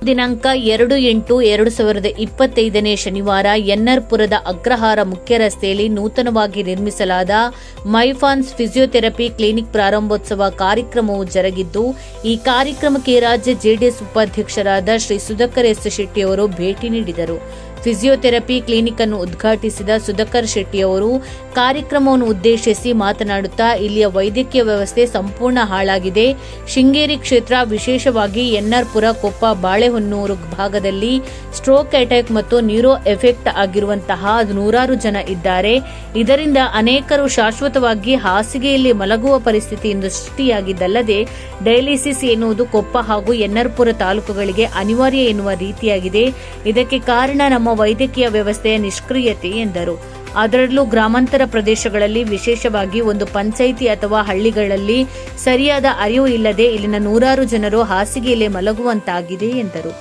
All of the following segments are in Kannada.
ದಿನಾಂಕ 2/8/2025 ಶನಿವಾರ ಎನ್ಆರ್ಪುರದ ಅಗ್ರಹಾರ ಮುಖ್ಯ ರಸ್ತೆಯಲ್ಲಿ ನೂತನವಾಗಿ ನಿರ್ಮಿಸಲಾದ ಮೈಫಾನ್ಸ್ ಫಿಸಿಯೋಥೆರಪಿ ಕ್ಲಿನಿಕ್ ಪ್ರಾರಂಭೋತ್ಸವ ಕಾರ್ಯಕ್ರಮವು ಜರುಗಿದ್ದು, ಈ ಕಾರ್ಯಕ್ರಮಕ್ಕೆ ರಾಜ್ಯ ಜೆಡಿಎಸ್ ಉಪಾಧ್ಯಕ್ಷರಾದ ಶ್ರೀ ಸುಧಾಕರ್ ಎಸ್ ಶೆಟ್ಟಿಯವರು ಭೇಟಿ ನೀಡಿದರು. ಫಿಸಿಯೋಥೆರಪಿ ಕ್ಲಿನಿಕ್ ಅನ್ನು ಉದ್ಘಾಟಿಸಿದ ಸುಧಾಕರ್ ಶೆಟ್ಟಿಯವರು ಕಾರ್ಯಕ್ರಮವನ್ನು ಉದ್ದೇಶಿಸಿ ಮಾತನಾಡುತ್ತಾ, ಇಲ್ಲಿಯ ವೈದ್ಯಕೀಯ ವ್ಯವಸ್ಥೆ ಸಂಪೂರ್ಣ ಹಾಳಾಗಿದೆ. ಶೃಂಗೇರಿ ಕ್ಷೇತ್ರ, ವಿಶೇಷವಾಗಿ ಎನ್ಆರ್ಪುರ, ಕೊಪ್ಪ, ಬಾಳೆಹೊನ್ನೂರು ಭಾಗದಲ್ಲಿ ಸ್ಟ್ರೋಕ್ ಅಟ್ಯಾಕ್ ಮತ್ತು ನ್ಯೂರೋ ಎಫೆಕ್ಟ್ ಆಗಿರುವಂತಹ ನೂರಾರು ಜನ ಇದ್ದಾರೆ. ಇದರಿಂದ ಅನೇಕರು ಶಾಶ್ವತವಾಗಿ ಹಾಸಿಗೆಯಲ್ಲಿ ಮಲಗುವ ಪರಿಸ್ಥಿತಿ ಇಂದು ಸೃಷ್ಟಿಯಾಗಿದ್ದಲ್ಲದೆ ಡಯಾಲಿಸಿಸ್ ಎನ್ನುವುದು ಕೊಪ್ಪ ಹಾಗೂ ಎನ್ಆರ್ಪುರ ತಾಲೂಕುಗಳಿಗೆ ಅನಿವಾರ್ಯ ಎನ್ನುವ ರೀತಿಯಾಗಿದೆ. ಇದಕ್ಕೆ ಕಾರಣ ನಮ್ಮ ವೈದ್ಯಕೀಯ ವ್ಯವಸ್ಥೆಯ ನಿಷ್ಕ್ರಿಯತೆ ಎಂದರು. ಅದರಲ್ಲೂ ಗ್ರಾಮಾಂತರ ಪ್ರದೇಶಗಳಲ್ಲಿ, ವಿಶೇಷವಾಗಿ ಒಂದು ಪಂಚಾಯಿತಿ ಅಥವಾ ಹಳ್ಳಿಗಳಲ್ಲಿ ಸರಿಯಾದ ಅರಿವು ಇಲ್ಲದೆ ಇಲ್ಲಿನ ನೂರಾರು ಜನರು ಹಾಸಿಗೆಯಲ್ಲಿ ಮಲಗುವಂತಾಗಿದೆ ಎಂದರು.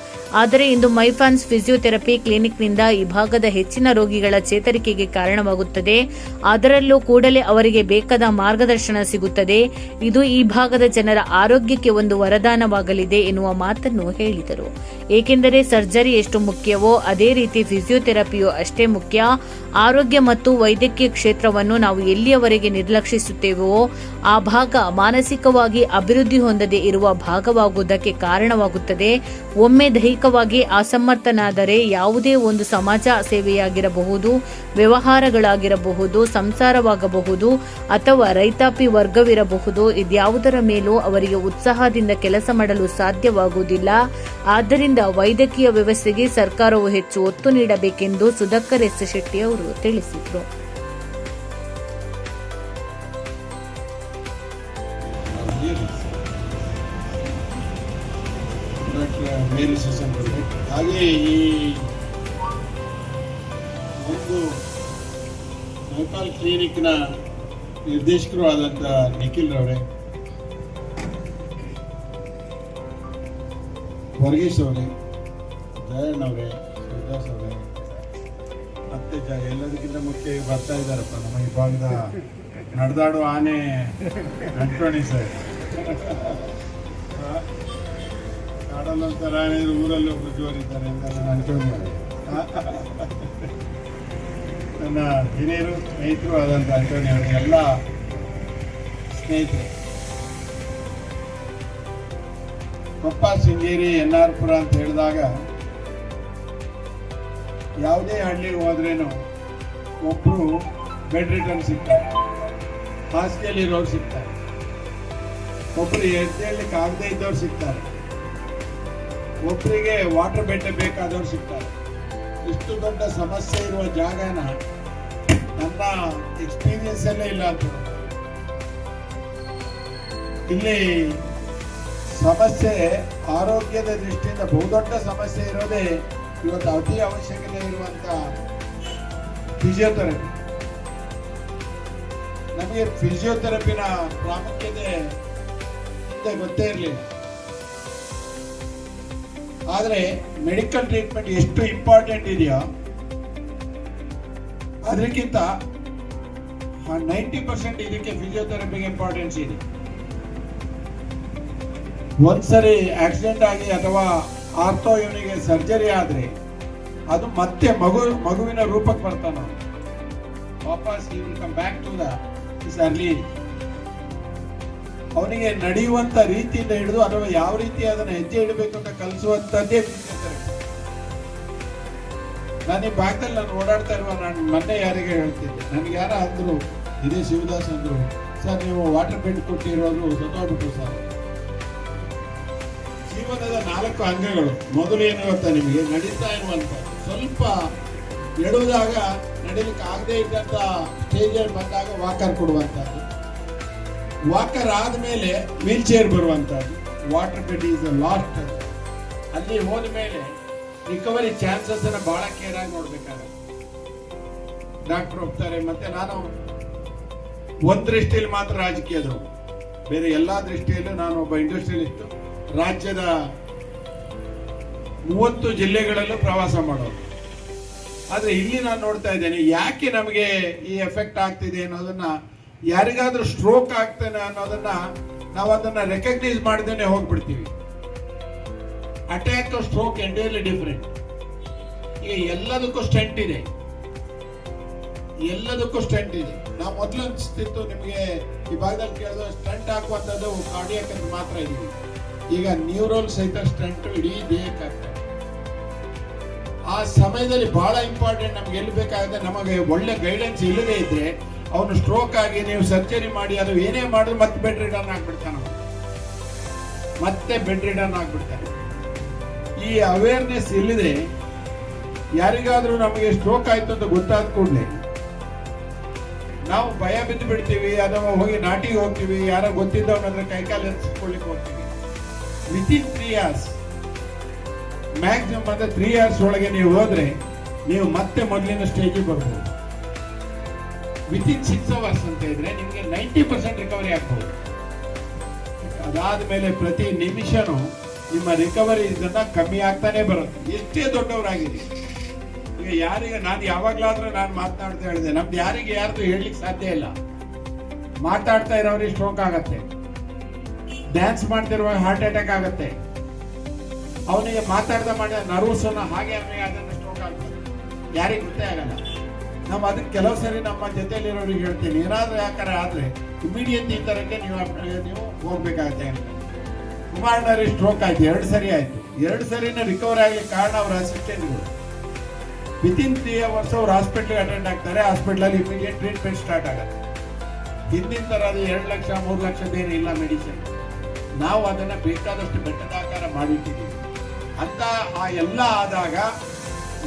ಆದರೆ ಇಂದು ಮೈಫಾನ್ಸ್ ಫಿಸಿಯೋಥೆರಪಿ ಕ್ಲಿನಿಕ್ನಿಂದ ಈ ಭಾಗದ ಹೆಚ್ಚಿನ ರೋಗಿಗಳ ಚೇತರಿಕೆಗೆ ಕಾರಣವಾಗುತ್ತದೆ. ಅದರಲ್ಲೂ ಕೂಡಲೇ ಅವರಿಗೆ ಬೇಕಾದ ಮಾರ್ಗದರ್ಶನ ಸಿಗುತ್ತದೆ. ಇದು ಈ ಭಾಗದ ಜನರ ಆರೋಗ್ಯಕ್ಕೆ ಒಂದು ವರದಾನವಾಗಲಿದೆ ಎನ್ನುವ ಮಾತನ್ನು ಹೇಳಿದರು. ಏಕೆಂದರೆ ಸರ್ಜರಿ ಎಷ್ಟು ಮುಖ್ಯವೋ ಅದೇ ರೀತಿ ಫಿಸಿಯೋಥೆರಪಿಯೂ ಅಷ್ಟೇ ಮುಖ್ಯ. ಆರೋಗ್ಯ ಮತ್ತು ವೈದ್ಯಕೀಯ ಕ್ಷೇತ್ರವನ್ನು ನಾವು ಎಲ್ಲಿಯವರೆಗೆ ನಿರ್ಲಕ್ಷಿಸುತ್ತೇವೋ ಆ ಭಾಗ ಮಾನಸಿಕವಾಗಿ ಅಭಿವೃದ್ಧಿ ಹೊಂದದೇ ಇರುವ ಭಾಗವಾಗುವುದಕ್ಕೆ ಕಾರಣವಾಗುತ್ತದೆ. ಒಮ್ಮೆ ದೈಹಿಕವಾಗಿ ಅಸಮರ್ಥನಾದರೆ ಯಾವುದೇ ಒಂದು ಸಮಾಜ ಸೇವೆಯಾಗಿರಬಹುದು, ವ್ಯವಹಾರಗಳಾಗಿರಬಹುದು, ಸಂಸಾರವಾಗಬಹುದು ಅಥವಾ ರೈತಾಪಿ ವರ್ಗವಿರಬಹುದು, ಇದ್ಯಾವುದರ ಮೇಲೂ ಅವರಿಗೆ ಉತ್ಸಾಹದಿಂದ ಕೆಲಸ ಮಾಡಲು ಸಾಧ್ಯವಾಗುವುದಿಲ್ಲ. ಆದ್ದರಿಂದ ವೈದ್ಯಕೀಯ ವ್ಯವಸ್ಥೆಗೆ ಸರ್ಕಾರವು ಹೆಚ್ಚು ಒತ್ತು ನೀಡಬೇಕೆಂದು ಸುಧಾಕರ್ ಎಸ್ ಶೆಟ್ಟಿ ಅವರು ತಿಳಿಸಿದರು. ಹಾಗೆ ಈ ಒಂದು ಮೈಫಾಲ್ ಕ್ಲಿನಿಕ್ನ ನಿರ್ದೇಶಕರು ಆದಂಥ ನಿಖಿಲ್ ರವರೇ, ವರ್ಗೀಶ್ ಅವರೇ, ಜಯಣ್ಣ ಅವರೇ, ಶಿವದಾಸ್ ಅವರೇ, ಮತ್ತೆ ಎಲ್ಲದಕ್ಕಿಂತ ಮುಖ್ಯ ಬರ್ತಾ ಇದ್ದಾರಪ್ಪ ನಮ್ಮ ಈ ಭಾಗದ ನಡೆದಾಡುವ ಆನೆ ಅಂಟೋಣಿ ಸರ್. ಕಾಡಲ್ಲೊಂಥರ ಆನೆ ಊರಲ್ಲಿ ಒಬ್ರು ಜೋರಿದ್ದಾರೆ ಅಂತ ಅಂಟೋಣಿ ನನ್ನ ಹಿರಿಯರು ಸ್ನೇಹಿತರು ಆದಂಥ ಅಂಟೋಣಿ ಅವರು, ಎಲ್ಲ ಸ್ನೇಹಿತರು. ಕೊಪ್ಪ, ಶೃಂಗೇರಿ, ಎನ್ಆರ್ಪುರ ಅಂತ ಹೇಳಿದಾಗ ಯಾವುದೇ ಹಳ್ಳಿಗೆ ಹೋದ್ರೇನು ಒಬ್ಬರು ಬೆಡ್ ರಿಟರ್ನ್ ಸಿಗ್ತಾರೆ, ಹಾಸಿಗೆಯಲ್ಲಿ ಇರೋರು ಸಿಗ್ತಾರೆ, ಒಬ್ಬರು ಎದ್ದೇಳಲಿಕ್ಕೆ ಆಗದೆ ಇದ್ದವ್ರು ಸಿಗ್ತಾರೆ, ಒಬ್ಬರಿಗೆ ವಾಟರ್ ಬೆಡ್ ಬೇಕಾದವ್ರು ಸಿಗ್ತಾರೆ. ಇಷ್ಟು ದೊಡ್ಡ ಸಮಸ್ಯೆ ಇರುವ ಜಾಗನ ನನ್ನ ಎಕ್ಸ್ಪೀರಿಯನ್ಸ್ ಅಲ್ಲೇ ಇಲ್ಲ ಅಂತ. ಇಲ್ಲಿ ಸಮಸ್ಯೆ ಆರೋಗ್ಯದ ದೃಷ್ಟಿಯಿಂದ ಬಹುದೊಡ್ಡ ಸಮಸ್ಯೆ ಇರೋದೇ ಇವತ್ತು ಅತಿ ಅವಶ್ಯಕತೆ ಇರುವಂತ ಫಿಸಿಯೋಥೆರಪಿ. ನಮಗೆ ಫಿಸಿಯೋಥೆರಪಿನ ಪ್ರಾಮುಖ್ಯತೆ ಗೊತ್ತೇ ಇರಲಿಲ್ಲ. ಆದರೆ ಮೆಡಿಕಲ್ ಟ್ರೀಟ್ಮೆಂಟ್ ಎಷ್ಟು ಇಂಪಾರ್ಟೆಂಟ್ ಇದೆಯೋ ಅದಕ್ಕಿಂತ 90% ಇದಕ್ಕೆ ಫಿಸಿಯೋಥೆರಪಿಗೆ ಇಂಪಾರ್ಟೆನ್ಸ್ ಇದೆ. ಒಂದ್ಸರಿ ಆಕ್ಸಿಡೆಂಟ್ ಆಗಿ ಅಥವಾ ಆರ್ಥೋ ಇವನಿಗೆ ಸರ್ಜರಿ ಆದರೆ ಅದು ಮತ್ತೆ ಮಗುವಿನ ರೂಪಕ್ಕೆ ಬರ್ತಾನೆ. ವಾಪಸ್ he will come back to his early. ಅವನಿಗೆ ನಡೆಯುವಂತ ರೀತಿಯಿಂದ ಹಿಡಿದು ಅಥವಾ ಯಾವ ರೀತಿ ಅದನ್ನ ಹೆಜ್ಜೆ ಇಡಬೇಕು ಅಂತ ಕಲಿಸುವಂತದ್ದೇ ಫಿಸಿಯೋಥೆರಪಿ. ನಾನು ಈ ಭಾಗದಲ್ಲಿ ನಾನು ಓಡಾಡ್ತಾ ಇರುವ, ನಾನು ಮೊನ್ನೆ ಯಾರಿಗೆ ಹೇಳ್ತಿದ್ದೆ, ನನಗೆ ಯಾರ ಅಂದ್ರು, ಇದೇ ಶಿವದಾಸ್ ಅಂದ್ರು, ಸರ್ ನೀವು ವಾಟರ್ ಬೆಡ್ ಕೊಟ್ಟಿರೋದು ಸತ್ತೋಗ್ಬಿಟ್ಟು ಸರ್. ಜೀವನದ 4 ಅಂಗಗಳು, ಮೊದಲು ಏನು ಗೊತ್ತಾ ನಿಮಗೆ, ನಡೀತಾ ಇರುವಂತ ಸ್ವಲ್ಪ ಎಡುವುದಾಗ ನಡೀಲಿಕ್ಕೆ ಆಗದೆ ಇದ್ದಂತ ಸ್ಟೇಜಲ್ಲಿ ಬಂದಾಗ ವಾಕರ್ ಕೊಡುವಂತದ್ದು, ವಾಕರ್ ಆದ್ಮೇಲೆ ವೀಲ್ ಚೇರ್ ಬರುವಂತದ್ದು, ವಾಟರ್ ಬೆಡ್ ಈಸ್ ಲಾಸ್ಟ್. ಅಲ್ಲಿ ಹೋದ ಮೇಲೆ ರಿಕವರಿ ಚಾನ್ಸಸ್ ಅನ್ನ ಬಹಳ ಕೇರ್ ಆಗಿ ನೋಡ್ಬೇಕಾಗುತ್ತೆ. ಡಾಕ್ಟರ್ ಹೋಗ್ತಾರೆ. ಮತ್ತೆ ನಾನು ಒಂದ್ ದೃಷ್ಟಿಯಲ್ಲಿ ಮಾತ್ರ ರಾಜಕೀಯದವರು, ಬೇರೆ ಎಲ್ಲಾ ದೃಷ್ಟಿಯಲ್ಲೂ ನಾನು ಒಬ್ಬ ಇಂಡಸ್ಟ್ರಿಯಲಿಸ್ಟ್. ರಾಜ್ಯದ 30 ಜಿಲ್ಲೆಗಳಲ್ಲೂ ಪ್ರವಾಸ ಮಾಡೋದು. ಆದ್ರೆ ಇಲ್ಲಿ ನಾನು ನೋಡ್ತಾ ಇದ್ದೇನೆ, ಯಾಕೆ ನಮಗೆ ಈ ಎಫೆಕ್ಟ್ ಆಗ್ತಿದೆ ಅನ್ನೋದನ್ನ, ಯಾರಿಗಾದ್ರೂ ಸ್ಟ್ರೋಕ್ ಆಗ್ತಾನೆ ಅನ್ನೋದನ್ನ ನಾವು ಅದನ್ನ ರೆಕಗ್ನೈಸ್ ಮಾಡದೇನೆ ಹೋಗ್ಬಿಡ್ತೀವಿ. Attack stroke entirely different. ಈಗ ಎಲ್ಲದಕ್ಕೂ ಸ್ಟೆಂಟ್ ಇದೆ, ಎಲ್ಲದಕ್ಕೂ ಸ್ಟೆಂಟ್ ಇದೆ. ನಾವು ಮೊದಲು ಅನಿಸ್ತಿತ್ತು ನಿಮಗೆ ಈ ಭಾಗದಲ್ಲಿ ಕೇಳಿದ್ರೆ ಸ್ಟೆಂಟ್ ಹಾಕುವಂಥದ್ದು ಕಾರ್ಡಿಯಾಕ್ ಅಂತ ಮಾತ್ರ ಇದೀವಿ. ಈಗ ನ್ಯೂರೋಲ್ ಸಹಿತ ಸ್ಟೆಂಟ್ ಇಡೀ ದೇಹಕ್ಕಾಗ್ತದೆ. ಆ ಸಮಯದಲ್ಲಿ ಬಹಳ ಇಂಪಾರ್ಟೆಂಟ್ ನಮ್ಗೆ ಎಲ್ಲಿ ಬೇಕಾಗುತ್ತೆ, ನಮಗೆ ಒಳ್ಳೆ ಗೈಡೆನ್ಸ್ ಇಲ್ಲದೆ ಇದ್ರೆ ಅವನು ಸ್ಟ್ರೋಕ್ ಆಗಿ ನೀವು ಸರ್ಜರಿ ಮಾಡಿ ಅದು ಏನೇ ಮಾಡಿದ್ರು ಮತ್ತೆ ಬೆಡ್ ರಿಟರ್ನ್ ಆಗ್ಬಿಡ್ತಾನೆ, ಮತ್ತೆ ಬೆಡ್ ರಿಟರ್ನ್ ಆಗ್ಬಿಡ್ತಾನೆ. ಈ ಅವೇರ್ನೆಸ್ ಇಲ್ಲದೆ ಯಾರಿಗಾದ್ರೂ ನಮಗೆ ಸ್ಟ್ರೋಕ್ ಆಯ್ತು ಅಂತ ಗೊತ್ತಾದ ಕೂಡಲೇ ನಾವು ಭಯ ಬಿದ್ದು ಬಿಡ್ತೀವಿ, ಅಥವಾ ಹೋಗಿ ನಾಟಿಗೆ ಹೋಗ್ತೀವಿ, ಯಾರೋ ಗೊತ್ತಿದ್ದವನ ಕೈಕಾಲು ಎತ್ಸ್ಕೊಳ್ಳಿಕ್ಕೆ ಹೋಗ್ತೀವಿ. ವಿತಿನ್ 3 hours ಮ್ಯಾಕ್ಸಿಮಮ್ ಅಂದ್ರೆ 3 hours ಒಳಗೆ ನೀವು ಹೋದ್ರೆ ನೀವು ಮತ್ತೆ ಮೊದಲಿನ ಸ್ಟೇಜಿಗೆ ಬರ್ಬೋದು. ವಿತಿನ್ 6 hours ಅಂತ ಇದ್ರೆ ನಿಮಗೆ 90% ರಿಕವರಿ ಆಗ್ಬೋದು. ಅದಾದ್ಮೇಲೆ ಪ್ರತಿ ನಿಮಿಷನೂ ನಿಮ್ಮ ರಿಕವರಿ ಇದನ್ನ ಕಮ್ಮಿ ಆಗ್ತಾನೆ ಬರುತ್ತೆ, ಎಷ್ಟೇ ದೊಡ್ಡವರಾಗಿದೆ. ಈಗ ಯಾರಿಗೆ ನಾನು ಯಾವಾಗ್ಲಾದ್ರೂ ನಾನು ಮಾತನಾಡ್ತಾ ಹೇಳಿದೆ, ನಮ್ದು ಯಾರಿಗೆ ಯಾರ್ದು ಹೇಳಲಿಕ್ಕೆ ಸಾಧ್ಯ ಇಲ್ಲ. ಮಾತಾಡ್ತಾ ಇರೋರಿಗೆ ಸ್ಟ್ರೋಕ್ ಆಗತ್ತೆ, ಡ್ಯಾನ್ಸ್ ಮಾಡ್ತಿರುವಾಗ ಹಾರ್ಟ್ ಅಟ್ಯಾಕ್ ಆಗತ್ತೆ, ಅವನಿಗೆ ಮಾತಾಡ್ದ ಮಾಡಿದ ನರ್ವಸ್ ಹಾಗೆ ಅದನ್ನ ಸ್ಟ್ರೋಕ್ ಆಗ್ತದೆ, ಯಾರಿಗೆ ಗೊತ್ತೇ ಆಗಲ್ಲ. ನಾವು ಅದಕ್ಕೆ ಕೆಲವು ಸರಿ ನಮ್ಮ ಜೊತೆಲಿರೋರಿಗೆ ಹೇಳ್ತೀನಿ, ಏನಾದ್ರೂ ಯಾಕಂದ್ರೆ ಆದ್ರೆ ಇಮಿಡಿಯೇಟ್ ಈ ತರಕ್ಕೆ ನೀವು ಹೋಗ್ಬೇಕಾಗತ್ತೆ ಅಂತ. ಕುಮಾರಣ್ಣರಿಗೆ ಸ್ಟ್ರೋಕ್ ಆಯ್ತು, 2 ಸರಿ ಆಯ್ತು. 2 ಸರಿನ ರಿಕವರ್ ಆಗ್ಲಿಕ್ಕೆ ಕಾರಣ ಅವ್ರ ಅಸಿಸ್ಟೆಂಟ್ಗಳು. ವಿತಿನ್ 3 hours ಅವ್ರು ಹಾಸ್ಪಿಟ್ಲಿಗೆ ಅಟೆಂಡ್ ಆಗ್ತಾರೆ, ಹಾಸ್ಪಿಟ್ಲಲ್ಲಿ ಇಮಿಡಿಯೇಟ್ ಟ್ರೀಟ್ಮೆಂಟ್ ಸ್ಟಾರ್ಟ್ ಆಗುತ್ತೆ. ಹಿಂದಿನ ತರ ಅದು 2 ಲಕ್ಷ 3 ಲಕ್ಷದೇನು ಇಲ್ಲ ಮೆಡಿಸಿನ್. ನಾವು ಅದನ್ನ ಬೇಕಾದಷ್ಟು ಬೆಟ್ಟದಾಕಾರ ಮಾಡಿಟ್ಟಿದ್ದೀವಿ ಅಂತ. ಆ ಎಲ್ಲ ಆದಾಗ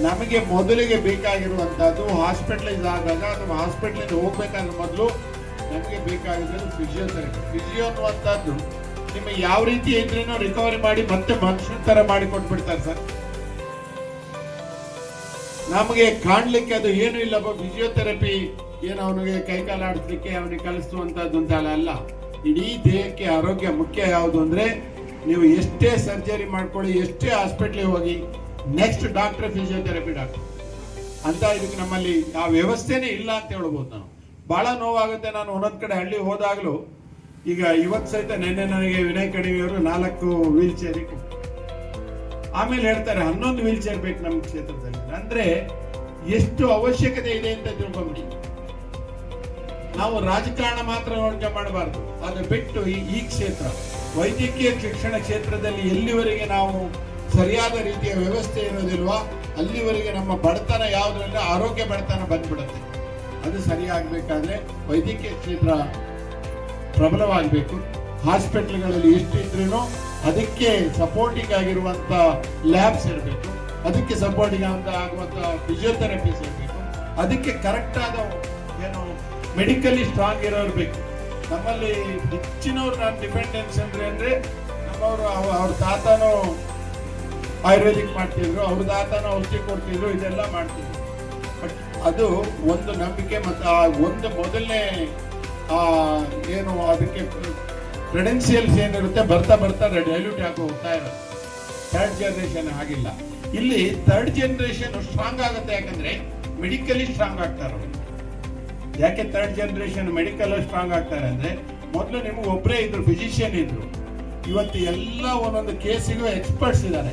ನಮಗೆ ಮೊದಲಿಗೆ ಬೇಕಾಗಿರುವಂತಹದ್ದು ಹಾಸ್ಪಿಟಲೈಸ್ ಆದಾಗ ಅಥವಾ ಹಾಸ್ಪಿಟಲಿಂದ ಹೋಗ್ಬೇಕಾದ್ರೆ ಮೊದಲು ನಮಗೆ ಬೇಕಾಗಿರೋದು ಫಿಸಿಯೋಥೆರಪಿ. ಫಿಸಿಯೋ ಅನ್ನುವಂಥದ್ದು ನಿಮಗೆ ಯಾವ ರೀತಿ ಇದ್ರೂ ರಿಕವರಿ ಮಾಡಿ ಮತ್ತೆ ಮನುಷ್ಯನ ತರ ಮಾಡಿ ಕೊಟ್ಬಿಡ್ತಾರೆ ಸರ್. ನಮಗೆ ಕಾಣ್ಲಿಕ್ಕೆ ಅದು ಏನು ಇಲ್ಲ. ಫಿಸಿಯೋಥೆರಪಿ ಏನು ಅವನಿಗೆ ಕೈಕಾಲು ಆಡಿಸ್ಲಿಕ್ಕೆ ಅವನಿಗೆ ಕಲಿಸುವಂತದ್ದು ಅಂತ ಅಲ್ಲ. ಇಡೀ ದೇಹಕ್ಕೆ ಆರೋಗ್ಯ ಮುಖ್ಯ. ಯಾವುದು ಅಂದ್ರೆ ನೀವು ಎಷ್ಟೇ ಸರ್ಜರಿ ಮಾಡ್ಕೊಳ್ಳಿ, ಎಷ್ಟೇ ಹಾಸ್ಪಿಟ್ಲಿಗೆ ಹೋಗಿ, ನೆಕ್ಸ್ಟ್ ಡಾಕ್ಟರ್ ಫಿಸಿಯೋಥೆರಪಿ ಡಾಕ್ಟರ್ ಅಂತ. ಇದಕ್ಕೆ ನಮ್ಮಲ್ಲಿ ಆ ವ್ಯವಸ್ಥೆನೇ ಇಲ್ಲ ಅಂತ ಹೇಳ್ಬೋದು. ನಾವು ಬಹಳ ನೋವಾಗುತ್ತೆ. ನಾನು ಒಂದೊಂದ್ ಕಡೆ ಹಳ್ಳಿ ಹೋದಾಗ್ಲೂ, ಈಗ ಇವತ್ತು ಸಹಿತ ನಿನ್ನೆ ನನಗೆ ವಿನಯ್ ಕಣಿವೆಯವರು 4 ವೀಲ್ ಚೇರ್ ಆಮೇಲೆ ಹೇಳ್ತಾರೆ 11 ವೀಲ್ ಚೇರ್ ಬೇಕು ನಮ್ಮ ಕ್ಷೇತ್ರದಲ್ಲಿ. ಅಂದ್ರೆ ಎಷ್ಟು ಅವಶ್ಯಕತೆ ಇದೆ ಅಂತ ತಿಳ್ಕೊಂಬಿಡಿ. ನಾವು ರಾಜಕಾರಣ ಮಾತ್ರ ನೋಡ್ಕೆ ಮಾಡಬಾರ್ದು, ಅದು ಬಿಟ್ಟು ಈ ಕ್ಷೇತ್ರ ವೈದ್ಯಕೀಯ ಶಿಕ್ಷಣ ಕ್ಷೇತ್ರದಲ್ಲಿ ಎಲ್ಲಿವರೆಗೆ ನಾವು ಸರಿಯಾದ ರೀತಿಯ ವ್ಯವಸ್ಥೆ ಇರೋದಿಲ್ವಾ ಅಲ್ಲಿವರೆಗೆ ನಮ್ಮ ಬಡತನ ಯಾವುದರಿಂದ ಆರೋಗ್ಯ ಬಡತನ ಬಂದ್ಬಿಡುತ್ತೆ. ಅದು ಸರಿಯಾಗಬೇಕಾದ್ರೆ ವೈದ್ಯಕೀಯ ಕ್ಷೇತ್ರ ಪ್ರಬಲವಾಗಬೇಕು. ಹಾಸ್ಪಿಟಲ್ಗಳಲ್ಲಿ ಎಷ್ಟಿದ್ರೂ ಅದಕ್ಕೆ ಸಪೋರ್ಟಿಂಗ್ ಆಗಿರುವಂತ ಲ್ಯಾಬ್ಸ್ ಇರಬೇಕು, ಅದಕ್ಕೆ ಸಪೋರ್ಟಿಂಗ್ ಆಗುವಂತ ಫಿಸಿಯೋಥೆರಪಿಸ್ ಇರಬೇಕು, ಅದಕ್ಕೆ ಕರೆಕ್ಟ್ ಆದ ಏನು ಮೆಡಿಕಲಿ ಸ್ಟ್ರಾಂಗ್ ಇರೋರು ಬೇಕು. ನಮ್ಮಲ್ಲಿ ಹೆಚ್ಚಿನವ್ರು ನಾನು ಡಿಪೆಂಡೆನ್ಸ್ ಅಂದ್ರೆ ನಮ್ಮವರು ಅವ್ರ ತಾತನೂ ಆಯುರ್ವೇದಿಕ್ ಮಾಡ್ತಿದ್ರು, ಅವ್ರ ತಾತನೂ ಔಷಧಿ ಕೊಡ್ತಿದ್ರು, ಇದೆಲ್ಲ ಮಾಡ್ತಿದ್ರು. ಬಟ್ ಅದು ಒಂದು ನಂಬಿಕೆ ಮತ್ತು ಆ ಒಂದು ಮೊದಲನೇ ಏನು ಅದಕ್ಕೆ ಕ್ರೆಡೆನ್ಸಿಯಲ್ಸ್ ಏನಿರುತ್ತೆ ಬರ್ತಾ ಬರ್ತಾ ಡೈಲ್ಯೂಟ್ ಆಗಿ ಹೋಗ್ತಾ ಇರುತ್ತೆ. 3rd ಜನರೇಷನ್ ಆಗಿಲ್ಲ. ಇಲ್ಲಿ 3rd ಜನರೇಷನ್ ಸ್ಟ್ರಾಂಗ್ ಆಗುತ್ತೆ, ಯಾಕಂದ್ರೆ ಮೆಡಿಕಲಿ ಸ್ಟ್ರಾಂಗ್ ಆಗ್ತಾರೆ. ಯಾಕೆ 3rd ಜನರೇಷನ್ ಮೆಡಿಕಲ್ ಸ್ಟ್ರಾಂಗ್ ಆಗ್ತಾರೆ ಅಂದ್ರೆ, ಮೊದಲು ನಿಮ್ಗೆ ಒಬ್ಬರೇ ಇದ್ರು, ಫಿಸಿಷಿಯನ್ ಇದ್ರು. ಇವತ್ತು ಎಲ್ಲ ಒಂದೊಂದು ಕೇಸಿಗೂ ಎಕ್ಸ್ಪರ್ಟ್ಸ್ ಇದ್ದಾರೆ.